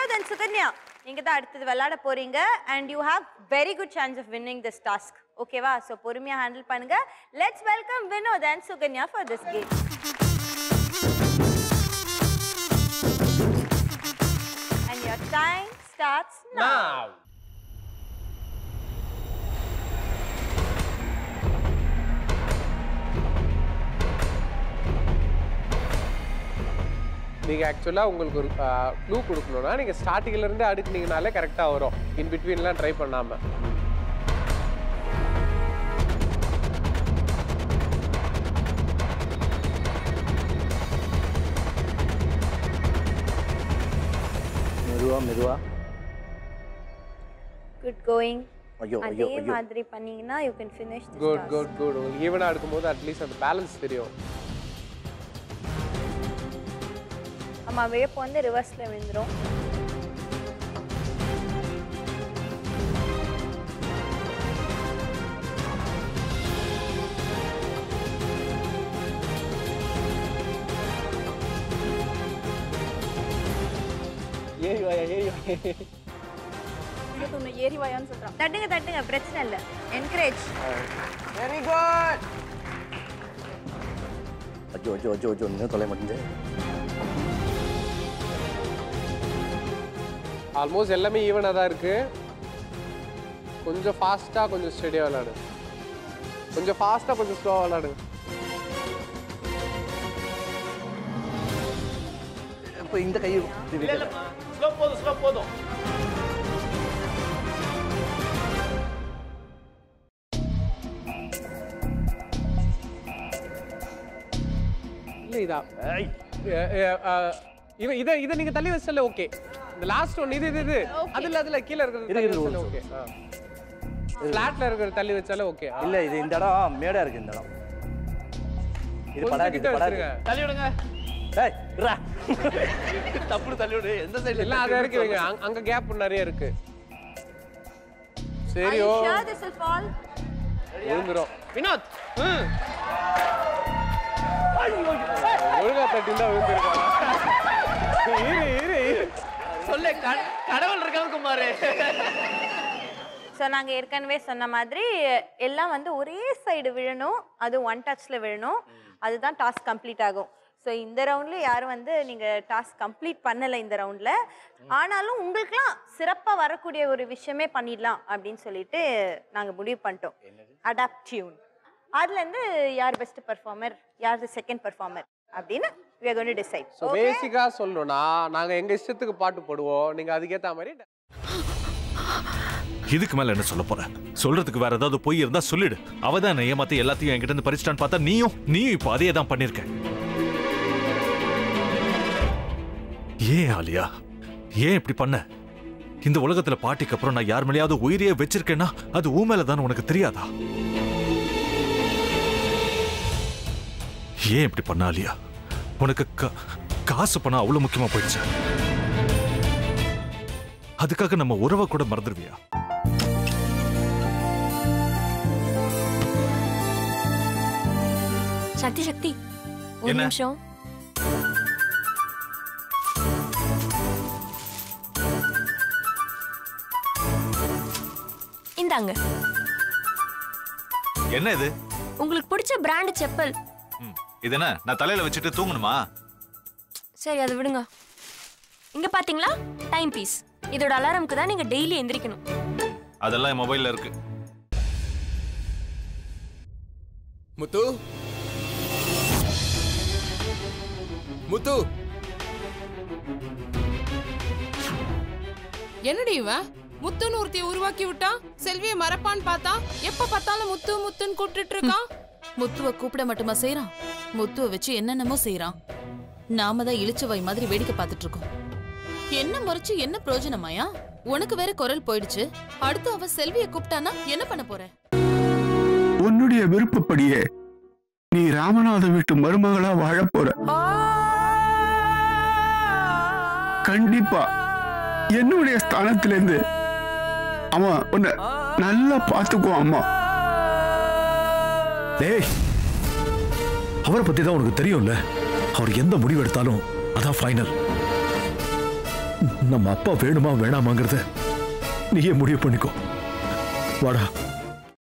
Vinod and Suganya, நீங்க தான் அடுத்து விளையாட போறீங்க and you have very good chance of winning this task. Okay வா? So பொறுமையா handle பண்ணுங்க. Let's welcome Vinod and Suganya for this game. And your time starts now. நீங்க ஆக்சுவலா உங்களுக்கு ஒரு க்ளூ கொடுக்கணும்னா நீங்க ஸ்டார்டிங்ல இருந்து அடுக்குனீங்கனாலே கரெக்ட்டா வரும். இன் பிட்வீன்லாம் ட்ரை பண்ணாம. மெதுவா Good going. ஐயோ அதே மாதிரி பண்ணீங்கன்னா you can finish this good task. good good உங்களுக்கு ஈவனா இருக்கும்போது அட்லீஸ்ட் அந்த பேலன்ஸ் தெரியும். அம்மா வேப் வந்து ரிவர்ஸ்ல விழுந்துரும். ஏறி வாயா இன்னொன்னு ஏறி வாயான்னு சொல்றான். தட்டுங்க பிரச்சனை இல்ல. என்கரேஜ். Very good. ஐயோ இன்னும் தொலை மாட்டேங்குது. ஆல்மோஸ்ட் எல்லாமே ஈவனா தான் இருக்கு. கொஞ்சம் ஃபாஸ்டா கொஞ்சம் ஸ்டெடியா விளையாடு. கொஞ்சம் ஃபாஸ்டா கொஞ்சம் ஸ்லோவா விளையாடு. இப்போ இந்த கை இல்ல ஸ்லோ போதும். இல்ல இதா இத நீங்க தள்ளி வச்சல ஓகே. இந்த லாஸ்ட் ஒன் இது அதுல கீழ இருக்குது தள்ளி வச்சல ஓகே. ஃபிளாட்ல இருக்கிற தள்ளி வச்சால ஓகே. இல்ல இது இந்த இடம் மேடா இருக்கு இந்த இடம். இது படாது தள்ளி விடுங்க. டேய் இறா. தப்புல தள்ளி விடு. எந்த சைடுல எல்லாம் அத இருக்கு வைங்க. அங்க கேப் நிறைய இருக்கு. சரியோ. Sure this will fall. விழுந்துரும். வினோத். ஒழுங்கா தட்டிந்தா விழுந்திருக்காங்க. இரு சொல்ல கடவுள் இருக்கான் குமார். ஸோ நாங்கள் ஏற்கனவே சொன்ன மாதிரி எல்லாம் வந்து ஒரே சைடு விழணும், அது ஒன் டச்சில் விழணும், அதுதான் டாஸ்க் கம்ப்ளீட் ஆகும். ஸோ இந்த ரவுண்டில் யாரும் வந்து நீங்கள் டாஸ்க் கம்ப்ளீட் பண்ணலை இந்த ரவுண்டில். ஆனாலும் உங்களுக்குலாம் சிறப்பாக வரக்கூடிய ஒரு விஷயமே பண்ணிடலாம் அப்படின்னு சொல்லிட்டு நாங்கள் முடிவு பண்ணிட்டோம். Adopt tune. அதுலேருந்து யார் பெஸ்ட் பர்ஃபார்மர், யார் செகண்ட் பர்ஃபார்மர் அப்படின்னு we are going to decide. So பேசிக்கா சொல்லணும்னா நாங்க எங்க இஷ்டத்துக்கு பாட்டு போடுவோம், நீங்க அதுக்கு ஏத்த மாதிரி. இதுக்கு மேல என்ன சொல்ல போற? சொல்றதுக்கு வேற ஏதாவது போய் இருந்தா சொல்லிடு. அவ தான் ஏமாத்தி எல்லாத்தையும் என்கிட்ட இருந்து பறிச்சிட்டான்னு பார்த்தா நீயும் இப்போ அதே தான் பண்ணிருக்க. ஏன் ஆலியா, ஏன் இப்படி பண்ண? இந்த உலகத்துல பாட்டிக்கு அப்புறம் நான் யார் மேலேயாவது உயிரையே வச்சிருக்கேன்னா அது ஊ மேல தான் உனக்கு தெரியாதா? ஏன் இப்படி பண்ண ஆலியா? உனக்கு காசு பணம் அவ்வளவு முக்கியமா போயிடுச்சு. அதுக்காக நம்ம உறவை கூட மறந்துடுவியா? சக்தி ஒரு நிமிஷம். இந்தாங்க. என்ன இது? உங்களுக்கு பிடிச்ச பிராண்ட் செப்பல். இது என்ன நான் தலையில வச்சிட்டு தூங்கணுமா? சரி அதை விடுங்க. இங்க பாத்தீங்களா டைம் பீஸ். இதோட அலாரம்க்கு தான் நீங்க டெய்லி எந்திரிக்கணும். அதெல்லாம் என் மொபைல்ல இருக்கு. முத்து முத்து என்னடி இவன் முத்துன்னு ஒருத்திய உருவாக்கி விட்டான். செல்வியை மறப்பான்னு பார்த்தா எப்ப பார்த்தாலும் முத்து முத்துன்னு கூப்பிட்டு இருக்கான். முத்துவ கூப்பிட மட்டுமா செய்யறான், முத்துவ வச்சு என்னென்னமோ செய்யறான். நாம தான் இளிச்சவாய் மாதிரி வேடிக்கை பார்த்துட்டு இருக்கோம். என்ன முறைச்சு என்ன பிரயோஜனமாயா? உனக்கு வேற குரல் போயிடுச்சு. அடுத்து அவ செல்விய கூப்பிட்டானா என்ன பண்ண போற? உன்னுடைய விருப்பப்படியே நீ ராமநாத வீட்டு மருமகளா வாழ போற. கண்டிப்பா என்னுடைய ஸ்தானத்திலிருந்து அவன் உன்னை நல்லா பார்த்துக்குவான். அம்மா டேய், அவரை பத்தி தான் உனக்கு தெரியும்ல. அவர் எந்த முடிவு எடுத்தாலும் அதான் ஃபைனல். நம்ம அப்பா வேணுமா வேணாமாங்கிறத நீயே முடிவு பண்ணிக்கோ. வாடா.